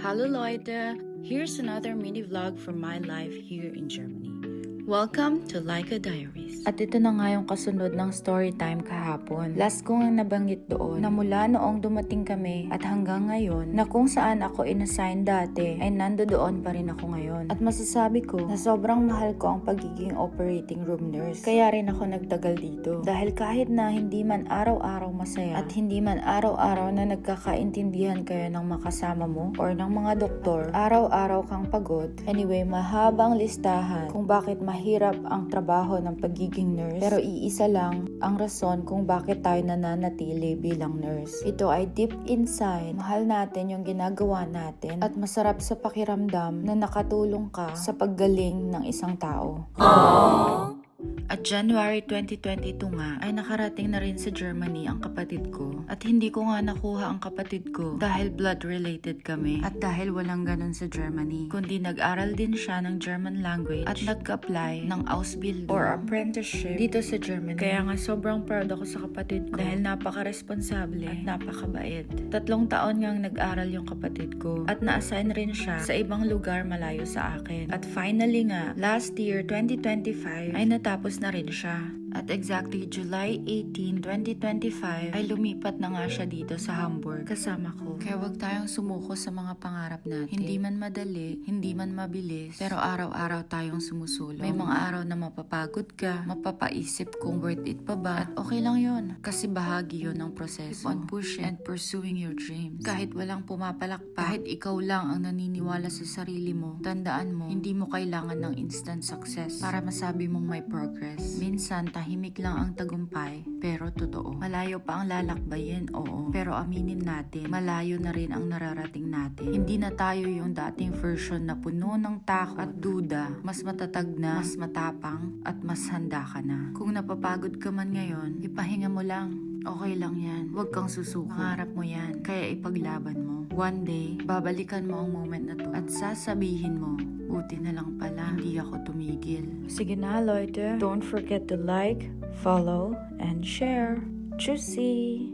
Hallo Leute, here's another mini vlog from my life here in Germany. Welcome to Laika Diaries. At ito na nga yung kasunod ng story time kahapon. Last ko nga nabanggit doon na mula noong dumating kami at hanggang ngayon na kung saan ako inassign dati ay nandoon pa rin ako ngayon. At masasabi ko na sobrang mahal ko ang pagiging operating room nurse. Kaya rin ako nagtagal dito. Dahil kahit na hindi man araw-araw masaya at hindi man araw-araw na nagkakaintindihan kayo ng makasama mo or ng mga doktor, araw-araw kang pagod. Anyway, mahabang listahan kung bakit mahirap ang trabaho ng pagiging nurse, pero iisa lang ang rason kung bakit tayo nananatili bilang nurse. Ito ay deep inside, mahal natin yung ginagawa natin at masarap sa pakiramdam na nakatulong ka sa paggaling ng isang tao. Aww. At January 2022 nga ay nakarating na rin sa Germany ang kapatid ko. At hindi ko nga nakuha ang kapatid ko dahil blood related kami at dahil walang ganun sa Germany. Kundi nag-aral din siya ng German language at nag-apply ng Ausbildung or apprenticeship dito sa Germany. Kaya nga sobrang proud ako sa kapatid ko dahil napaka-responsable at napakabait. 3 taon ngang nag-aral yung kapatid ko at na-assign rin siya sa ibang lugar malayo sa akin. At finally nga, last year 2025 ay natapos na rin siya. At exactly July 18, 2025 ay lumipat na nga siya dito sa Hamburg kasama ko. Kaya wag tayong sumuko sa mga pangarap natin. Hindi man madali, hindi man mabilis, pero araw-araw tayong sumusulong. May mga araw na mapapagod ka, mapapaisip kung worth it pa ba, at okay lang yun. Kasi bahagi yun ng proseso. Keep on pushing and pursuing your dreams. Kahit walang pumapalakpak, kahit ikaw lang ang naniniwala sa sarili mo, tandaan mo, hindi mo kailangan ng instant success para masabi mong may progress. Minsan, tahimik lang ang tagumpay, pero totoo. Malayo pa ang lalakbayin, oo. Pero aminin natin, malayo na rin ang nararating natin. Hindi na tayo yung dating version na puno ng takot at duda. Mas matatag na, mas matapang, at mas handa ka na. Kung napapagod ka man ngayon, ipahinga mo lang. Okay lang yan. Huwag kang susuko. Pangarap mo yan. Kaya ipaglaban mo. One day, babalikan mo ang moment na to at sasabihin mo, buti na lang pala, hindi ako tumigil. Sige na, Leute. Don't forget to like, follow, and share. Tschüssi!